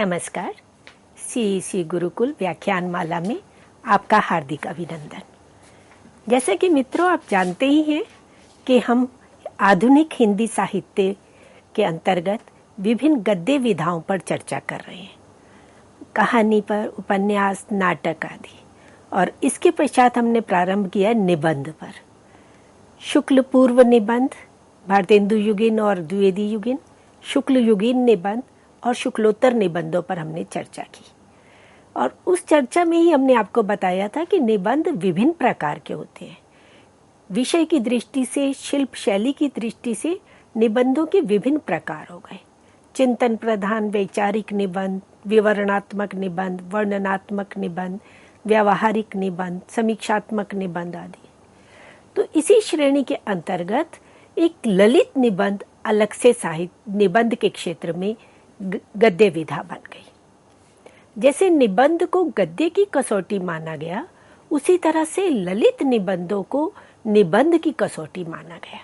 नमस्कार। सीईसी गुरुकुल व्याख्यान माला में आपका हार्दिक अभिनंदन। जैसे कि मित्रों आप जानते ही हैं कि हम आधुनिक हिंदी साहित्य के अंतर्गत विभिन्न गद्य विधाओं पर चर्चा कर रहे हैं, कहानी पर, उपन्यास, नाटक आदि। और इसके पश्चात हमने प्रारंभ किया निबंध पर। शुक्ल पूर्व निबंध, भारतेंदु युगीन और द्विवेदी युगीन, शुक्ल युगीन निबंध और शुक्लोत्तर निबंधों पर हमने चर्चा की। और उस चर्चा में ही हमने आपको बताया था कि निबंध विभिन्न प्रकार के होते हैं। विषय की दृष्टि से, शिल्प शैली की दृष्टि से निबंधों के विभिन्न प्रकार हो गए। चिंतन प्रधान वैचारिक निबंध, विवरणात्मक निबंध, वर्णनात्मक निबंध, व्यावहारिक निबंध, समीक्षात्मक निबंध आदि। तो इसी श्रेणी के अंतर्गत एक ललित निबंध अलग से साहित्य निबंध के क्षेत्र में गद्य विधा बन गई। जैसे निबंध को गद्य की कसौटी माना गया, उसी तरह से ललित निबंधों को निबंध की कसौटी माना गया।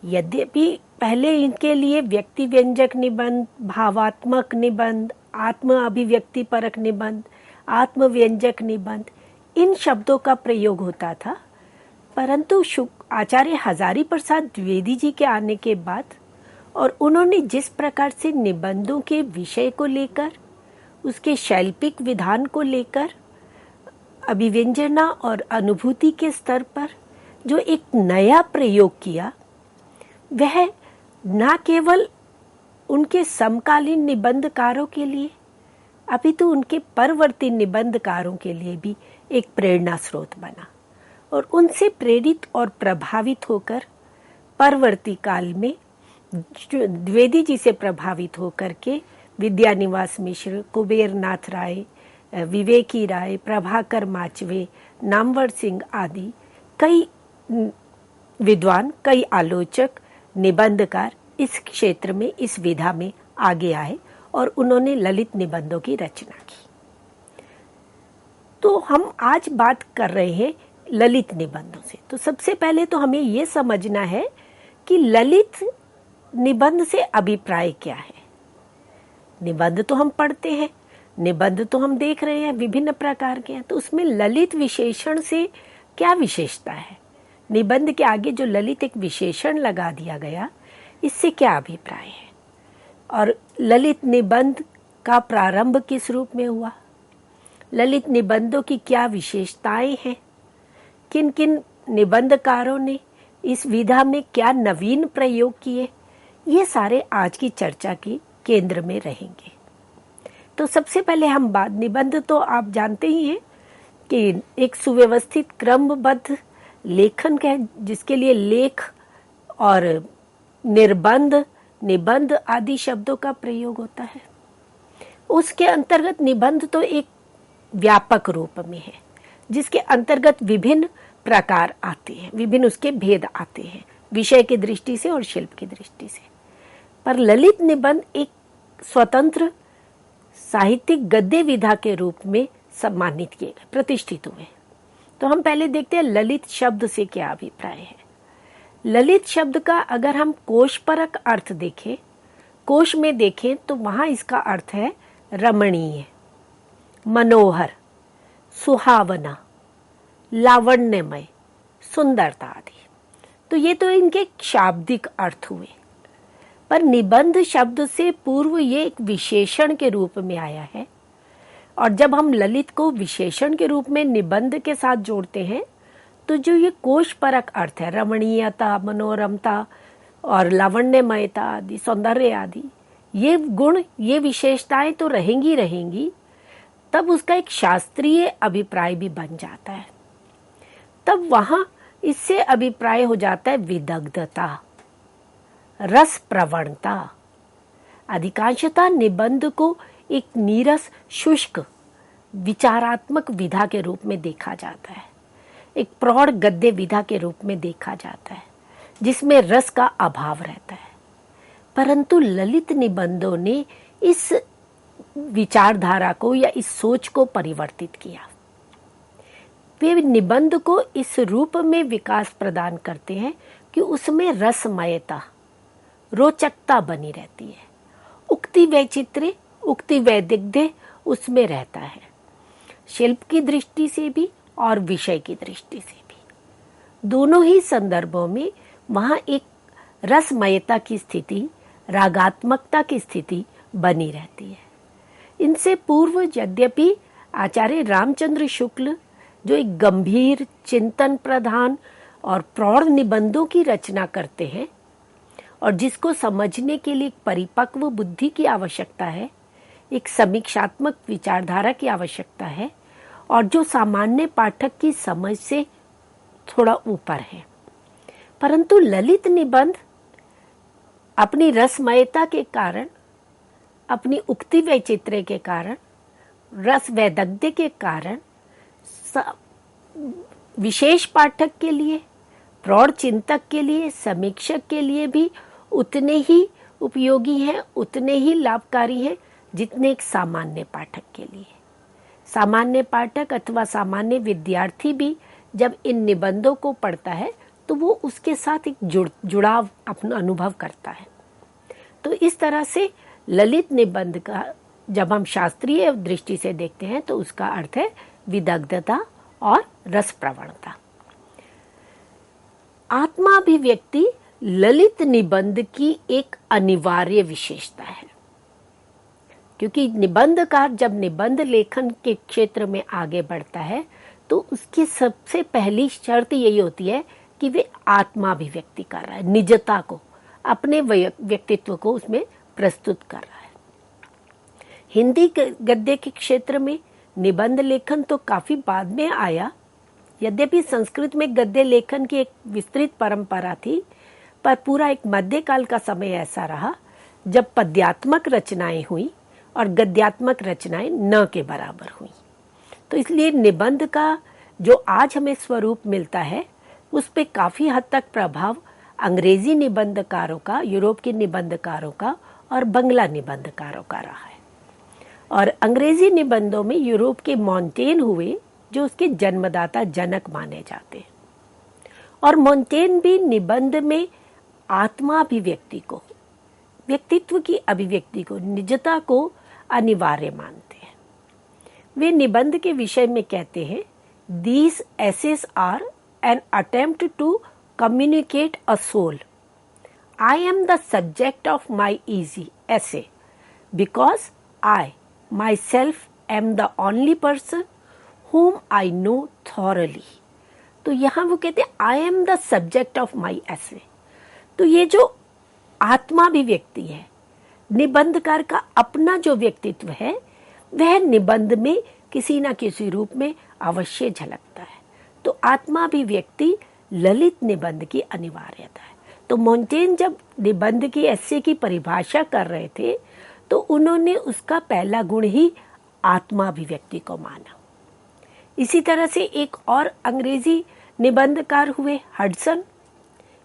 यद्यपि पहले इनके लिए व्यक्ति व्यंजक निबंध, भावात्मक निबंध, आत्म अभिव्यक्ति परक निबंध, आत्म व्यंजक निबंध, इन शब्दों का प्रयोग होता था, परंतु आचार्य हजारी प्रसाद द्विवेदी जी के आने के बाद और उन्होंने जिस प्रकार से निबंधों के विषय को लेकर, उसके शैल्पिक विधान को लेकर, अभिव्यंजना और अनुभूति के स्तर पर जो एक नया प्रयोग किया, वह न केवल उनके समकालीन निबंधकारों के लिए, अपितु उनके परवर्ती निबंधकारों के लिए भी एक प्रेरणा स्रोत बना। और उनसे प्रेरित और प्रभावित होकर परवर्ती काल में द्विवेदी जी से प्रभावित होकर के विद्यानिवास मिश्र, कुबेर नाथ राय, विवेकी राय, प्रभाकर माचवे, नामवर सिंह आदि कई विद्वान, कई आलोचक, निबंधकार इस क्षेत्र में, इस विधा में आगे आए और उन्होंने ललित निबंधों की रचना की। तो हम आज बात कर रहे हैं ललित निबंधों से। तो सबसे पहले तो हमें यह समझना है कि ललित निबंध से अभिप्राय क्या है। निबंध तो हम पढ़ते हैं, निबंध तो हम देख रहे हैं विभिन्न प्रकार के हैं, तो उसमें ललित विशेषण से क्या विशेषता है? निबंध के आगे जो ललित एक विशेषण लगा दिया गया, इससे क्या अभिप्राय है? और ललित निबंध का प्रारंभ किस रूप में हुआ? ललित निबंधों की क्या विशेषताएं हैं? किन किन निबंधकारों ने इस विधा में क्या नवीन प्रयोग किए? ये सारे आज की चर्चा के केंद्र में रहेंगे। तो सबसे पहले हम बात, निबंध तो आप जानते ही हैं कि एक सुव्यवस्थित क्रमबद्ध लेखन का है, जिसके लिए लेख और निर्बंध, निबंध आदि शब्दों का प्रयोग होता है। उसके अंतर्गत निबंध तो एक व्यापक रूप में है, जिसके अंतर्गत विभिन्न प्रकार आते हैं, विभिन्न उसके भेद आते हैं, विषय की दृष्टि से और शिल्प की दृष्टि से। पर ललित निबंध एक स्वतंत्र साहित्यिक गद्य विधा के रूप में सम्मानित किए गए, प्रतिष्ठित हुए। तो हम पहले देखते हैं ललित शब्द से क्या अभिप्राय है। ललित शब्द का अगर हम कोशपरक अर्थ देखें, कोश में देखें, तो वहां इसका अर्थ है रमणीय, मनोहर, सुहावना, लावण्यमय, सुंदरता आदि। तो ये तो इनके शाब्दिक अर्थ हुए। पर निबंध शब्द से पूर्व ये एक विशेषण के रूप में आया है, और जब हम ललित को विशेषण के रूप में निबंध के साथ जोड़ते हैं, तो जो ये कोशपरक अर्थ है, रमणीयता, मनोरमता और लावण्यमयता आदि, सौंदर्य आदि, ये गुण, ये विशेषताएं तो रहेंगी रहेंगी, तब उसका एक शास्त्रीय अभिप्राय भी बन जाता है। तब वहां इससे अभिप्राय हो जाता है विदग्धता, रस प्रवणता। अधिकांशतः निबंध को एक नीरस, शुष्क, विचारात्मक विधा के रूप में देखा जाता है, एक प्रौढ़ गद्य विधा के रूप में देखा जाता है, जिसमें रस का अभाव रहता है। परंतु ललित निबंधों ने इस विचारधारा को या इस सोच को परिवर्तित किया। वे निबंध को इस रूप में विकास प्रदान करते हैं कि उसमें रसमयता, रोचकता बनी रहती है। उक्ति वैचित्र्य, उक्ति वैदग्ध्य उसमें रहता है, शिल्प की दृष्टि से भी और विषय की दृष्टि से भी। दोनों ही संदर्भों में वहाँ एक रसमयता की स्थिति, रागात्मकता की स्थिति बनी रहती है। इनसे पूर्व यद्यपि आचार्य रामचंद्र शुक्ल, जो एक गंभीर चिंतन प्रधान और प्रौढ़ निबंधों की रचना करते हैं और जिसको समझने के लिए एक परिपक्व बुद्धि की आवश्यकता है, एक समीक्षात्मक विचारधारा की आवश्यकता है और जो सामान्य पाठक की समझ से थोड़ा ऊपर है, परंतु ललित निबंध अपनी रसमयता के कारण, अपनी उक्ति वैचित्र्य के कारण, रस वैदग्ध्य के कारण विशेष पाठक के लिए, प्रौढ़ चिंतक के लिए, समीक्षक के लिए भी उतने ही उपयोगी हैं, उतने ही लाभकारी हैं जितने एक सामान्य पाठक के लिए। सामान्य पाठक अथवा सामान्य विद्यार्थी भी जब इन निबंधों को पढ़ता है तो वो उसके साथ एक जुड़ाव अपना अनुभव करता है। तो इस तरह से ललित निबंध का जब हम शास्त्रीय दृष्टि से देखते हैं तो उसका अर्थ है विदग्धता और रस प्रवणता। आत्माभिव्यक्ति ललित निबंध की एक अनिवार्य विशेषता है, क्योंकि निबंधकार जब निबंध लेखन के क्षेत्र में आगे बढ़ता है तो उसकी सबसे पहली शर्त यही होती है कि वे आत्माभिव्यक्ति कर रहा है, निजता को, अपने व्यक्तित्व को उसमें प्रस्तुत कर रहा है। हिंदी गद्य के क्षेत्र में निबंध लेखन तो काफी बाद में आया, यद्यपि संस्कृत में गद्य लेखन की एक विस्तृत परंपरा थी, पर पूरा एक मध्यकाल का समय ऐसा रहा जब पद्यात्मक रचनाएं हुई और गद्यात्मक रचनाएं न के बराबर हुई। तो इसलिए निबंध का जो आज हमें स्वरूप मिलता है उस पे काफी हद तक प्रभाव अंग्रेजी निबंधकारों का, यूरोप के निबंधकारों का और बंगला निबंधकारों का रहा है। और अंग्रेजी निबंधों में यूरोप के मॉन्टेन हुए, जो उसके जन्मदाता जनक माने जाते हैं। और मॉन्टेन भी निबंध में आत्माभिव्यक्ति को, व्यक्तित्व की अभिव्यक्ति को, निजता को अनिवार्य मानते हैं। वे निबंध के विषय में कहते हैं, These essays are an attempt to communicate a soul. I am the subject of my easy essay because I myself am the only person whom I know thoroughly. तो यहाँ वो कहते हैं I am the subject of my essay. तो ये जो आत्माभिव्यक्ति है, निबंधकार का अपना जो व्यक्तित्व है, वह निबंध में किसी न किसी रूप में अवश्य झलकता है। तो आत्माभिव्यक्ति ललित निबंध की अनिवार्यता है। तो मोंटेन जब निबंध की एस्से की परिभाषा कर रहे थे तो उन्होंने उसका पहला गुण ही आत्माभिव्यक्ति को माना। इसी तरह से एक और अंग्रेजी निबंधकार हुए हडसन,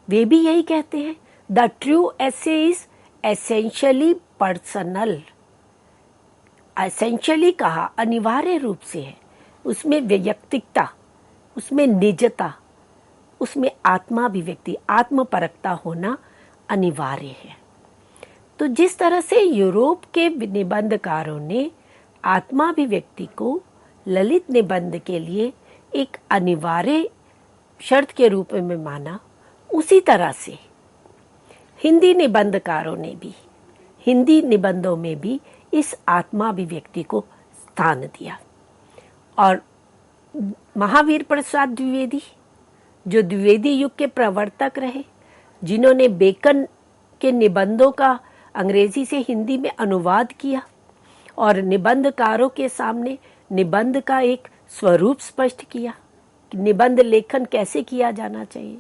वे भी यही कहते हैं, the true essay is essentially personal. Essentially कहा अनिवार्य रूप से है, उसमें वैयक्तिकता, उसमें निजता, उसमें आत्माभिव्यक्ति, आत्मपरकता होना अनिवार्य है। तो जिस तरह से यूरोप के निबंधकारों ने आत्माभिव्यक्ति को ललित निबंध के लिए एक अनिवार्य शर्त के रूप में माना, उसी तरह से हिंदी निबंधकारों ने भी हिंदी निबंधों में भी इस आत्माभिव्यक्ति को स्थान दिया। और महावीर प्रसाद द्विवेदी, जो द्विवेदी युग के प्रवर्तक रहे, जिन्होंने बेकन के निबंधों का अंग्रेजी से हिंदी में अनुवाद किया और निबंधकारों के सामने निबंध का एक स्वरूप स्पष्ट किया कि निबंध लेखन कैसे किया जाना चाहिए,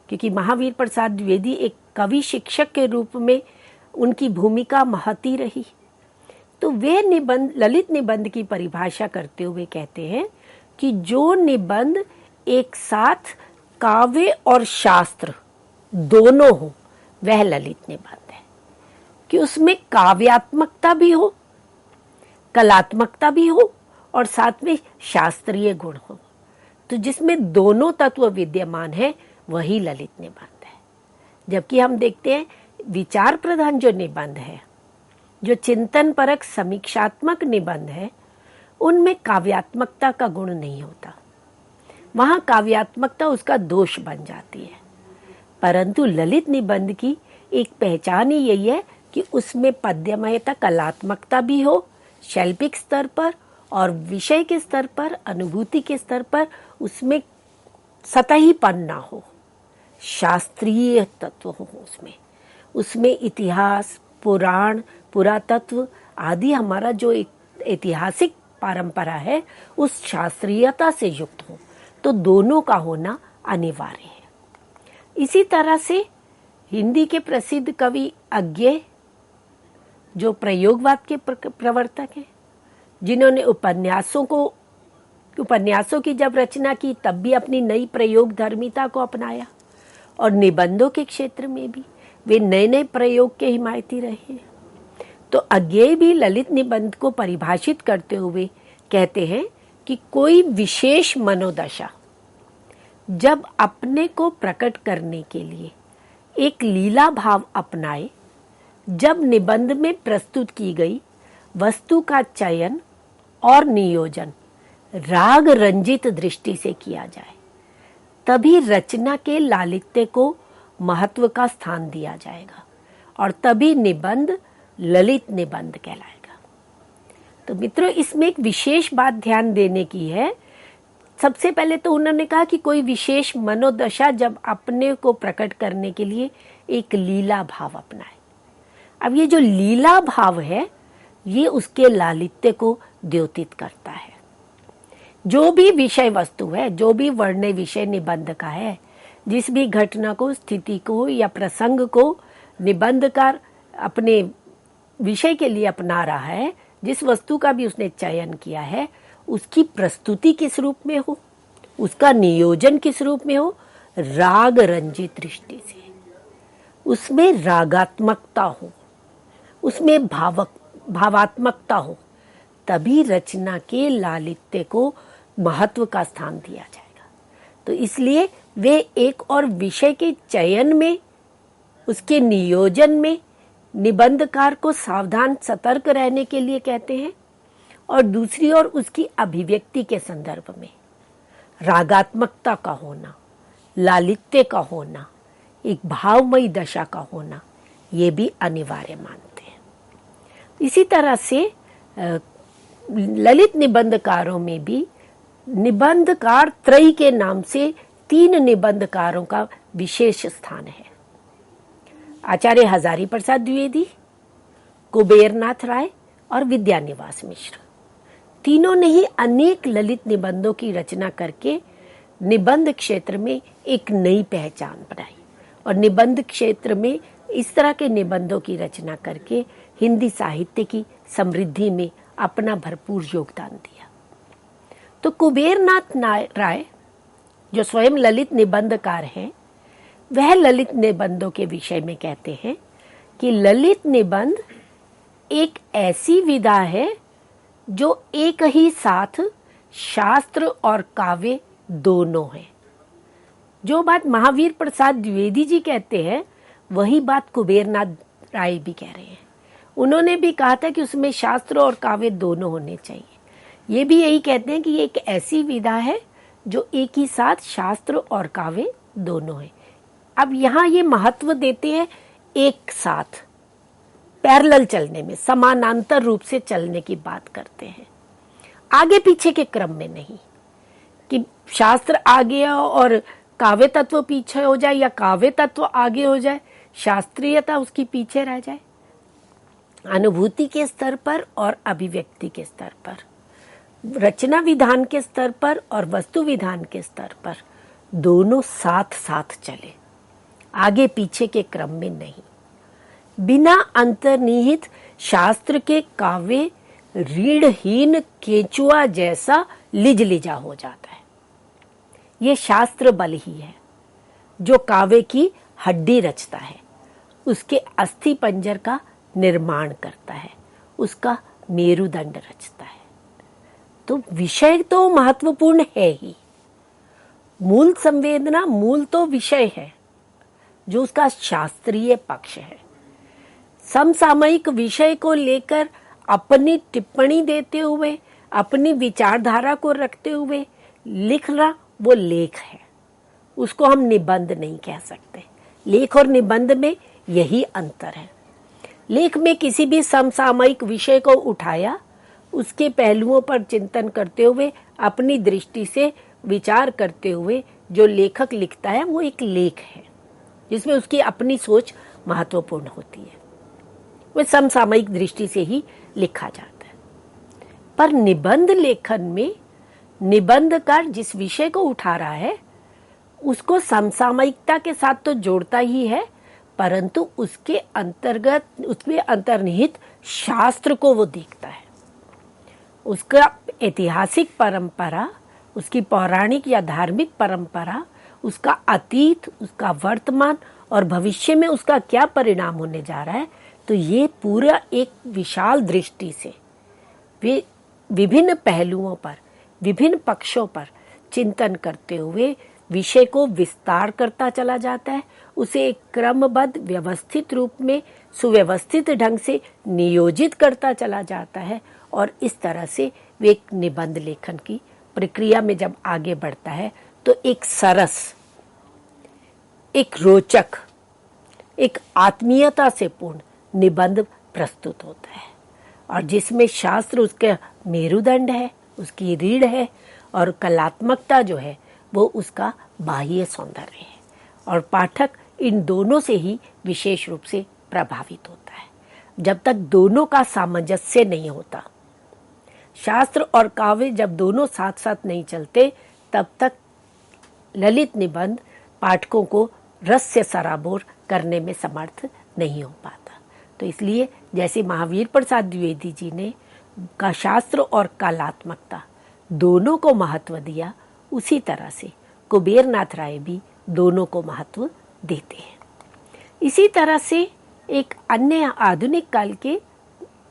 क्योंकि महावीर प्रसाद द्विवेदी एक कवि शिक्षक के रूप में उनकी भूमिका महती रही। तो वे निबंध, ललित निबंध की परिभाषा करते हुए कहते हैं कि जो निबंध एक साथ काव्य और शास्त्र दोनों हो, वह ललित निबंध है। कि उसमें काव्यात्मकता भी हो, कलात्मकता भी हो और साथ में शास्त्रीय गुण हो। तो जिसमें दोनों तत्व विद्यमान है वही ललित निबंध है। जबकि हम देखते हैं विचार प्रधान जो निबंध है जो चिंतन परक समीक्षात्मक निबंध है उनमें काव्यात्मकता का गुण नहीं होता। वहां काव्यात्मकता उसका दोष बन जाती है। परंतु ललित निबंध की एक पहचान ही यही है कि उसमें पद्यमयता, कलात्मकता भी हो, शैल्पिक स्तर पर और विषय के स्तर पर, अनुभूति के स्तर पर उसमें सतहीपन ना हो, शास्त्रीय तत्व हो उसमें इतिहास, पुराण, पुरातत्व आदि हमारा जो ऐतिहासिक परंपरा है उस शास्त्रीयता से युक्त हो। तो दोनों का होना अनिवार्य है। इसी तरह से हिंदी के प्रसिद्ध कवि अज्ञेय, जो प्रयोगवाद के प्रवर्तक हैं, जिन्होंने उपन्यासों की जब रचना की तब भी अपनी नई प्रयोग धर्मिता को अपनाया, और निबंधों के क्षेत्र में भी वे नए नए प्रयोग के हिमायती रहे। तो अज्ञेय भी ललित निबंध को परिभाषित करते हुए कहते हैं कि कोई विशेष मनोदशा जब अपने को प्रकट करने के लिए एक लीला भाव अपनाए, जब निबंध में प्रस्तुत की गई वस्तु का चयन और नियोजन राग रंजित दृष्टि से किया जाए, तभी रचना के लालित्य को महत्व का स्थान दिया जाएगा और तभी निबंध ललित निबंध कहलाएगा। तो मित्रों, इसमें एक विशेष बात ध्यान देने की है। सबसे पहले तो उन्होंने कहा कि कोई विशेष मनोदशा जब अपने को प्रकट करने के लिए एक लीला भाव अपनाए। अब ये जो लीला भाव है ये उसके लालित्य को द्योतित करता है। जो भी विषय वस्तु है, जो भी वर्ण्य विषय निबंध का है, जिस भी घटना को, स्थिति को या प्रसंग को निबंधकार अपने विषय के लिए अपना रहा है, जिस वस्तु का भी उसने चयन किया है, उसकी प्रस्तुति किस रूप में हो, उसका नियोजन किस रूप में हो, राग रंजित दृष्टि से, उसमें रागात्मकता हो, उसमें भावात्मकता हो, तभी रचना के लालित्य को महत्व का स्थान दिया जाएगा। तो इसलिए वे एक और विषय के चयन में, उसके नियोजन में निबंधकार को सावधान सतर्क रहने के लिए कहते हैं, और दूसरी ओर उसकी अभिव्यक्ति के संदर्भ में रागात्मकता का होना, लालित्य का होना, एक भावमयी दशा का होना, ये भी अनिवार्य मानते हैं। इसी तरह से ललित निबंधकारों में भी निबंधकार त्रयी के नाम से 3 निबंधकारों का विशेष स्थान है। आचार्य हजारी प्रसाद द्विवेदी, कुबेरनाथ राय और विद्यानिवास मिश्र, तीनों ने ही अनेक ललित निबंधों की रचना करके निबंध क्षेत्र में एक नई पहचान बनाई, और निबंध क्षेत्र में इस तरह के निबंधों की रचना करके हिंदी साहित्य की समृद्धि में अपना भरपूर योगदान दिया। तो कुबेरनाथ राय, जो स्वयं ललित निबंधकार हैं, वह ललित निबंधों के विषय में कहते हैं कि ललित निबंध एक ऐसी विधा है जो एक ही साथ शास्त्र और काव्य दोनों है। जो बात महावीर प्रसाद द्विवेदी जी कहते हैं, वही बात कुबेरनाथ राय भी कह रहे हैं। उन्होंने भी कहा था कि उसमें शास्त्र और काव्य दोनों होने चाहिए। ये भी यही कहते हैं कि ये एक ऐसी विधा है जो एक ही साथ शास्त्र और काव्य दोनों है। अब यहाँ ये महत्व देते हैं एक साथ पैरेलल चलने में, समानांतर रूप से चलने की बात करते हैं, आगे पीछे के क्रम में नहीं कि शास्त्र आगे और काव्य तत्व पीछे हो जाए या काव्य तत्व आगे हो जाए, शास्त्रीयता उसकी पीछे रह जाए। अनुभूति के स्तर पर और अभिव्यक्ति के स्तर पर, रचना विधान के स्तर पर और वस्तु विधान के स्तर पर दोनों साथ साथ चले, आगे पीछे के क्रम में नहीं। बिना अंतर्निहित शास्त्र के काव्य रीढ़हीन केंचुआ जैसा लिजलिजा हो जाता है। ये शास्त्र बल ही है जो काव्य की हड्डी रचता है, उसके अस्थि पंजर का निर्माण करता है, उसका मेरुदंड रचता है। तो विषय तो महत्वपूर्ण है ही, मूल संवेदना, मूल तो विषय है जो उसका शास्त्रीय पक्ष है। समसामयिक विषय को लेकर अपनी टिप्पणी देते हुए, अपनी विचारधारा को रखते हुए लिखना वो लेख है, उसको हम निबंध नहीं कह सकते। लेख और निबंध में यही अंतर है। लेख में किसी भी समसामयिक विषय को उठाया, उसके पहलुओं पर चिंतन करते हुए, अपनी दृष्टि से विचार करते हुए जो लेखक लिखता है वो एक लेख है, जिसमें उसकी अपनी सोच महत्वपूर्ण होती है। वह समसामयिक दृष्टि से ही लिखा जाता है। पर निबंध लेखन में निबंधकार जिस विषय को उठा रहा है उसको समसामयिकता के साथ तो जोड़ता ही है, परंतु उसके अंतर्गत, उसमें अंतर्निहित शास्त्र को वो देखता है। उसका ऐतिहासिक परंपरा, उसकी पौराणिक या धार्मिक परंपरा, उसका अतीत, उसका वर्तमान और भविष्य में उसका क्या परिणाम होने जा रहा है, तो ये पूरा एक विशाल दृष्टि से वे विभिन्न पहलुओं पर, विभिन्न पक्षों पर चिंतन करते हुए विषय को विस्तार करता चला जाता है। उसे एक क्रमबद्ध व्यवस्थित रूप में सुव्यवस्थित ढंग से नियोजित करता चला जाता है और इस तरह से वे एक निबंध लेखन की प्रक्रिया में जब आगे बढ़ता है तो एक सरस, एक रोचक, एक आत्मीयता से पूर्ण निबंध प्रस्तुत होता है, और जिसमें शास्त्र उसका मेरुदंड है, उसकी रीढ़ है, और कलात्मकता जो है वो उसका बाह्य सौंदर्य है, और पाठक इन दोनों से ही विशेष रूप से प्रभावित होता है। जब तक दोनों का सामंजस्य नहीं होता, शास्त्र और काव्य जब दोनों साथ साथ नहीं चलते, तब तक ललित निबंध पाठकों को रस से सराबोर करने में समर्थ नहीं हो पाता। तो इसलिए जैसे महावीर प्रसाद द्विवेदी जी ने का शास्त्र और कलात्मकता दोनों को महत्व दिया, उसी तरह से कुबेरनाथ राय भी दोनों को महत्व देते हैं। इसी तरह से एक अन्य आधुनिक काल के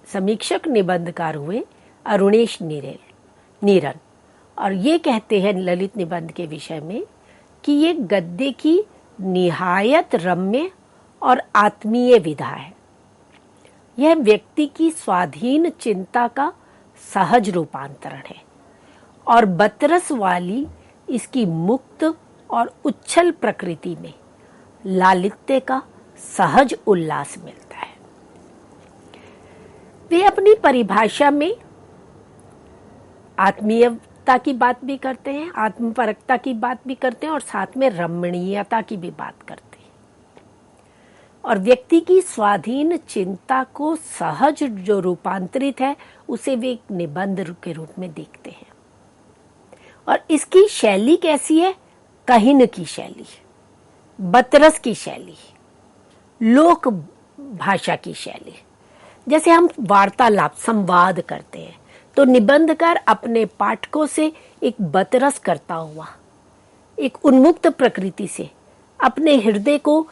समीक्षक निबंधकार हुए अरुणेश नीरन, और ये कहते हैं ललित निबंध के विषय में कि ये गद्य की निहायत रम्य और आत्मीय विधा है। यह व्यक्ति की स्वाधीन चिंता का सहज रूपांतरण है, और बतरस वाली इसकी मुक्त और उच्छल प्रकृति में लालित्य का सहज उल्लास मिलता है। वे अपनी परिभाषा में आत्मीयता की बात भी करते हैं, आत्मपरकता की बात भी करते हैं, और साथ में रमणीयता की भी बात करते हैं, और व्यक्ति की स्वाधीन चिंता को सहज जो रूपांतरित है उसे वे एक निबंध के रूप में देखते हैं। और इसकी शैली कैसी है? कहिन की शैली, बतरस की शैली, लोक भाषा की शैली। जैसे हम वार्तालाप, संवाद करते हैं, तो निबंधकार अपने पाठकों से एक बतरस करता हुआ, एक उन्मुक्त प्रकृति से अपने हृदय को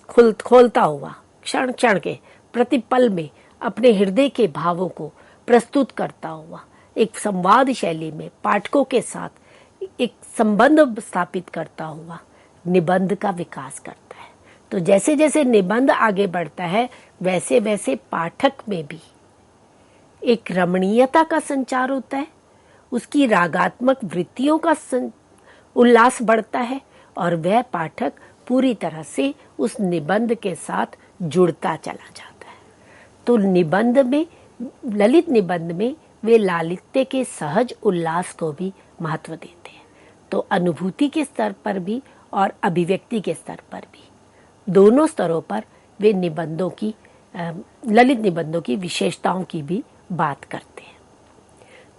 खोलता हुआ, क्षण क्षण के प्रतिपल में अपने हृदय के भावों को प्रस्तुत करता हुआ एक संवाद शैली में पाठकों के साथ एक संबंध स्थापित करता हुआ निबंध का विकास करता है। तो जैसे जैसे निबंध आगे बढ़ता है, वैसे वैसे पाठक में भी एक रमणीयता का संचार होता है, उसकी रागात्मक वृत्तियों का उल्लास बढ़ता है, और वह पाठक पूरी तरह से उस निबंध के साथ जुड़ता चला जाता है। तो निबंध में, ललित निबंध में वे लालित्य के सहज उल्लास को भी महत्व देते हैं। तो अनुभूति के स्तर पर भी और अभिव्यक्ति के स्तर पर भी, दोनों स्तरों पर वे निबंधों की, ललित निबंधों की विशेषताओं की भी बात करते हैं।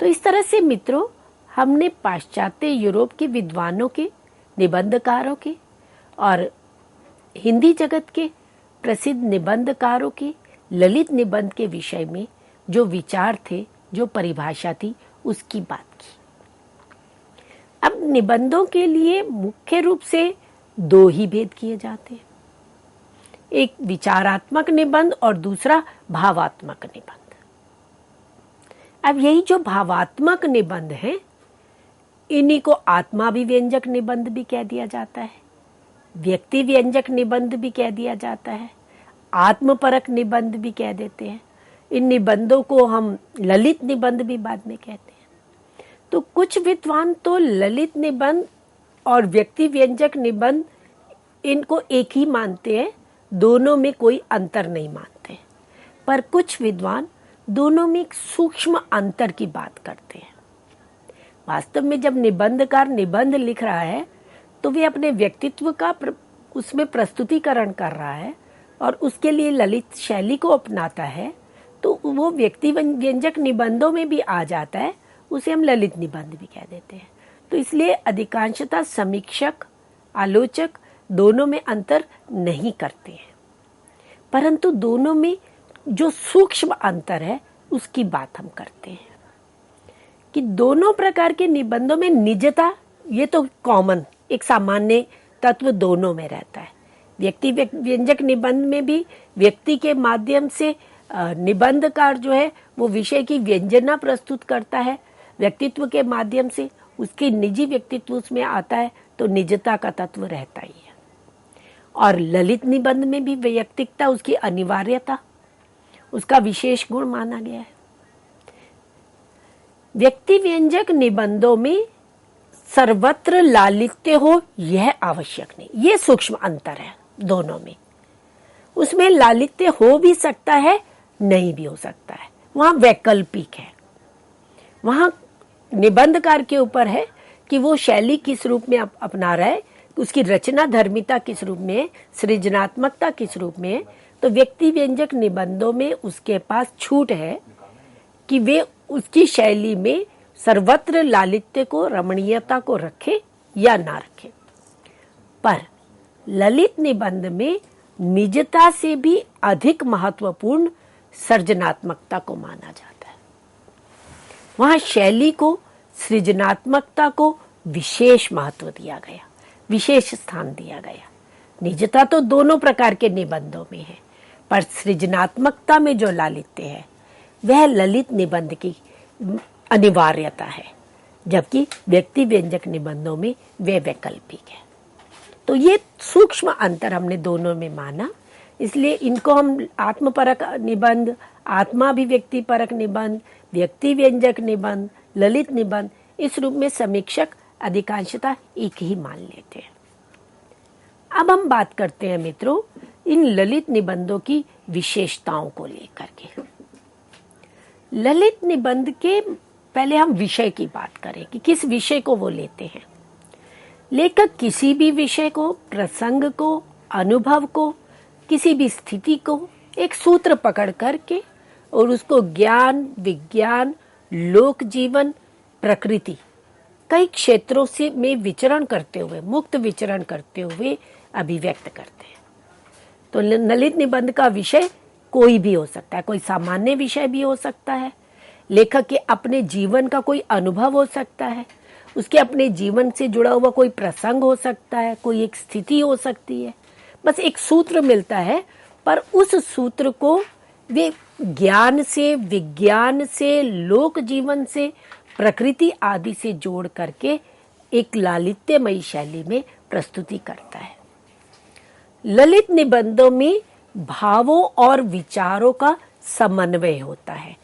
तो इस तरह से मित्रों, हमने पाश्चात्य यूरोप के विद्वानों के, निबंधकारों के और हिंदी जगत के प्रसिद्ध निबंधकारों के ललित निबंध के विषय में जो विचार थे, जो परिभाषा थी, उसकी बात की। अब निबंधों के लिए मुख्य रूप से दो ही भेद किए जाते हैं, एक विचारात्मक निबंध और दूसरा भावात्मक निबंध। अब यही जो भावात्मक निबंध है, इन्हीं को आत्माभिव्यंजक निबंध भी कह दिया जाता है, व्यक्ति व्यंजक निबंध भी कह दिया जाता है, आत्मपरक निबंध भी कह देते हैं। इन निबंधों को हम ललित निबंध भी बाद में कहते हैं। तो कुछ विद्वान तो ललित निबंध और व्यक्ति व्यंजक निबंध इनको एक ही मानते हैं, दोनों में कोई अंतर नहीं मानते। पर कुछ विद्वान दोनों में एक सूक्ष्म अंतर की बात करते हैं। वास्तव में जब निबंधकार निबंध लिख रहा है तो वे अपने व्यक्तित्व का उसमें प्रस्तुतिकरण कर रहा है और उसके लिए ललित शैली को अपनाता है, तो वो व्यक्ति व्यंजक निबंधों में भी आ जाता है, उसे हम ललित निबंध भी कह देते हैं। तो इसलिए अधिकांशतः समीक्षक आलोचक दोनों में अंतर नहीं करते हैं, परंतु दोनों में जो सूक्ष्म अंतर है उसकी बात हम करते हैं कि दोनों प्रकार के निबंधों में निजता, ये तो कॉमन एक सामान्य तत्व दोनों में रहता है। व्यक्ति व्यंजक निबंध में भी व्यक्ति के माध्यम से निबंधकार जो है वो विषय की व्यंजना प्रस्तुत करता है, व्यक्तित्व के माध्यम से उसकी निजी व्यक्तित्व उसमें आता है, तो निजता का तत्व रहता ही है। और ललित निबंध में भी वैयक्तिकता, उसकी अनिवार्यता, उसका विशेष गुण माना गया है। व्यक्ति व्यंजक निबंधों में सर्वत्र लालित्य हो यह आवश्यक नहीं, ये सूक्ष्म अंतर है दोनों में। उसमें लालित्य हो भी सकता है, नहीं भी हो सकता है, वहां वैकल्पिक है। वहां निबंधकार के ऊपर है कि वो शैली किस रूप में अपना रहा है, उसकी रचना धर्मिता किस रूप में, सृजनात्मकता किस रूप में। तो व्यक्ति व्यंजक निबंधों में उसके पास छूट है कि वे उसकी शैली में सर्वत्र लालित्य को, रमणीयता को रखे या ना रखे। पर ललित निबंध में निजता से भी अधिक महत्वपूर्ण सृजनात्मकता को माना जाता है। वहां शैली को, सृजनात्मकता को विशेष महत्व दिया गया, विशेष स्थान दिया गया। निजता तो दोनों प्रकार के निबंधों में है, पर सृजनात्मकता में जो लालित्य है वह ललित निबंध की अनिवार्यता है, जबकि व्यक्ति व्यंजक निबंधों में वे वैकल्पिक है। तो ये सूक्ष्म अंतर हमने दोनों में माना, इसलिए इनको हम आत्मपरक निबंध, आत्माभिव्यक्ति परक निबंध, व्यक्ति व्यंजक निबंध, ललित निबंध, इस रूप में समीक्षक अधिकांशतः एक ही मान लेते हैं। अब हम बात करते हैं मित्रों इन ललित निबंधों की विशेषताओं को लेकर के। ललित निबंध के पहले हम विषय की बात करें कि किस विषय को वो लेते हैं। लेखक किसी भी विषय को, प्रसंग को, अनुभव को, किसी भी स्थिति को एक सूत्र पकड़ करके और उसको ज्ञान, विज्ञान, लोक जीवन, प्रकृति, कई क्षेत्रों से में विचरण करते हुए, मुक्त विचरण करते हुए अभिव्यक्त करते हैं। तो ललित निबंध का विषय कोई भी हो सकता है, कोई सामान्य विषय भी हो सकता है, लेखक के अपने जीवन का कोई अनुभव हो सकता है, उसके अपने जीवन से जुड़ा हुआ कोई प्रसंग हो सकता है, कोई एक स्थिति हो सकती है। बस एक सूत्र मिलता है, पर उस सूत्र को वे ज्ञान से, विज्ञान से, लोक जीवन से, प्रकृति आदि से जोड़ करके एक लालित्यमयी शैली में प्रस्तुति करता है। ललित निबंधों में भावों और विचारों का समन्वय होता है,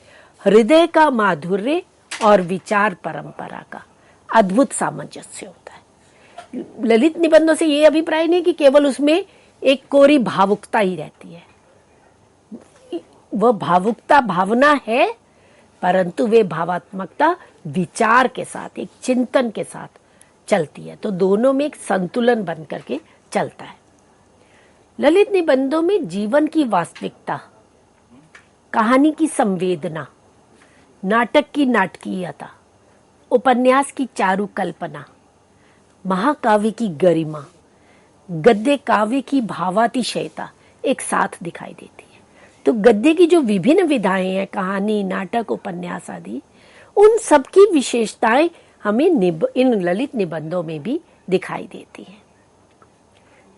हृदय का माधुर्य और विचार परंपरा का अद्भुत सामंजस्य होता है। ललित निबंधों से ये अभिप्राय नहीं कि केवल उसमें एक कोरी भावुकता ही रहती है, वह भावुकता भावना है, परंतु वे भावात्मकता विचार के साथ, एक चिंतन के साथ चलती है। तो दोनों में एक संतुलन बन करके चलता है। ललित निबंधों में जीवन की वास्तविकता, कहानी की संवेदना, नाटक की नाटकीयता, उपन्यास की चारु कल्पना, महाकाव्य की गरिमा, गद्य काव्य की भावातिशयता एक साथ दिखाई देती है। तो गद्य की जो विभिन्न विधाएं हैं, कहानी, नाटक, उपन्यास आदि, उन सब की विशेषताएं हमें इन ललित निबंधों में भी दिखाई देती हैं।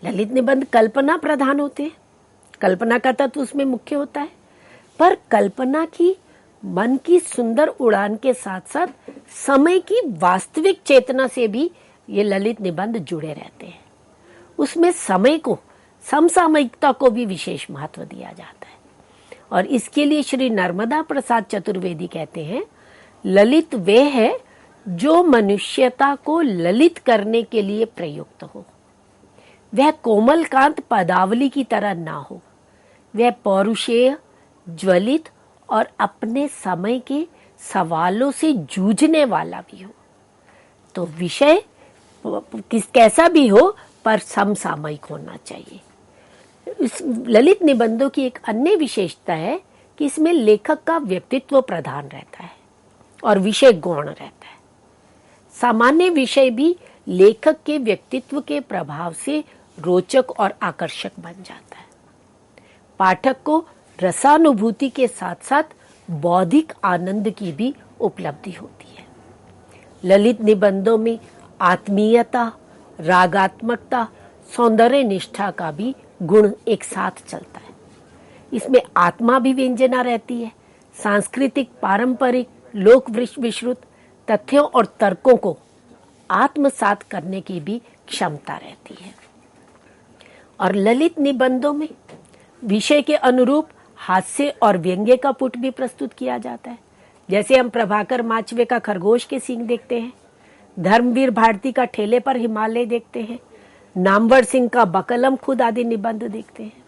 ललित निबंध कल्पना प्रधान होते हैं, कल्पना का तत्व उसमें मुख्य होता है, पर कल्पना की, मन की सुंदर उड़ान के साथ साथ समय की वास्तविक चेतना से भी ये ललित निबंध जुड़े रहते हैं। उसमें समय को समसामयिकता को भी विशेष महत्व दिया जाता है। और इसके लिए श्री नर्मदा प्रसाद चतुर्वेदी कहते हैं, ललित वे है जो मनुष्यता को ललित करने के लिए प्रयुक्त हो। वह कोमलकांत पदावली की तरह ना हो, वह पौरुषेय, ज्वलित और अपने समय के सवालों से जूझने वाला भी हो। तो विषय कैसा भी हो पर समसामयिक होना चाहिए। इस ललित निबंधों की एक अन्य विशेषता है कि इसमें लेखक का व्यक्तित्व प्रधान रहता है और विषय गौण रहता है। सामान्य विषय भी लेखक के व्यक्तित्व के प्रभाव से रोचक और आकर्षक बन जाता है। पाठक को रसानुभूति के साथ साथ बौद्धिक आनंद की भी उपलब्धि होती है। ललित निबंधों में आत्मीयता, रागात्मकता, सौंदर्य निष्ठा का भी गुण एक साथ चलता है। इसमें आत्मा भी व्यंजना रहती है। सांस्कृतिक, पारंपरिक, लोक विश्रुत तथ्यों और तर्कों को आत्मसात करने की भी क्षमता रहती है। और ललित निबंधों में विषय के अनुरूप हास्य और व्यंग्य का पुट भी प्रस्तुत किया जाता है। जैसे हम प्रभाकर माचवे का खरगोश के सींग देखते हैं, धर्मवीर भारती का ठेले पर हिमालय देखते हैं, नामवर सिंह का बकलम खुद आदि निबंध देखते हैं।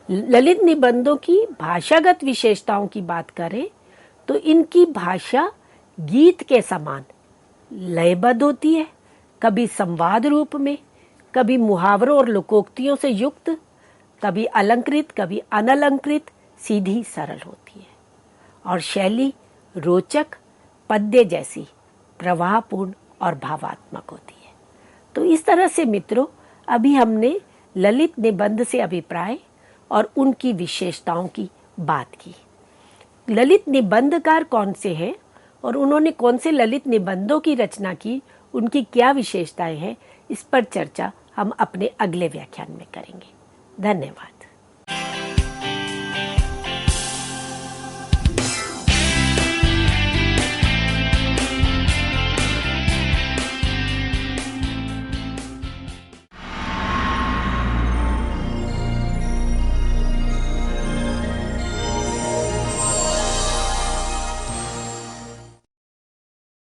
ललित निबंधों की भाषागत विशेषताओं की बात करें तो इनकी भाषा गीत के समान लयबद्ध होती है, कभी संवाद रूप में, कभी मुहावरों और लोकोक्तियों से युक्त, कभी अलंकृत, कभी अनलंकृत, सीधी सरल होती है। और शैली रोचक, पद्य जैसी प्रवाहपूर्ण और भावात्मक होती है। तो इस तरह से मित्रों, अभी हमने ललित निबंध से अभिप्राय और उनकी विशेषताओं की बात की। ललित निबंधकार कौन से हैं और उन्होंने कौन से ललित निबंधों की रचना की, उनकी क्या विशेषताएं हैं, इस पर चर्चा हम अपने अगले व्याख्यान में करेंगे। धन्यवाद।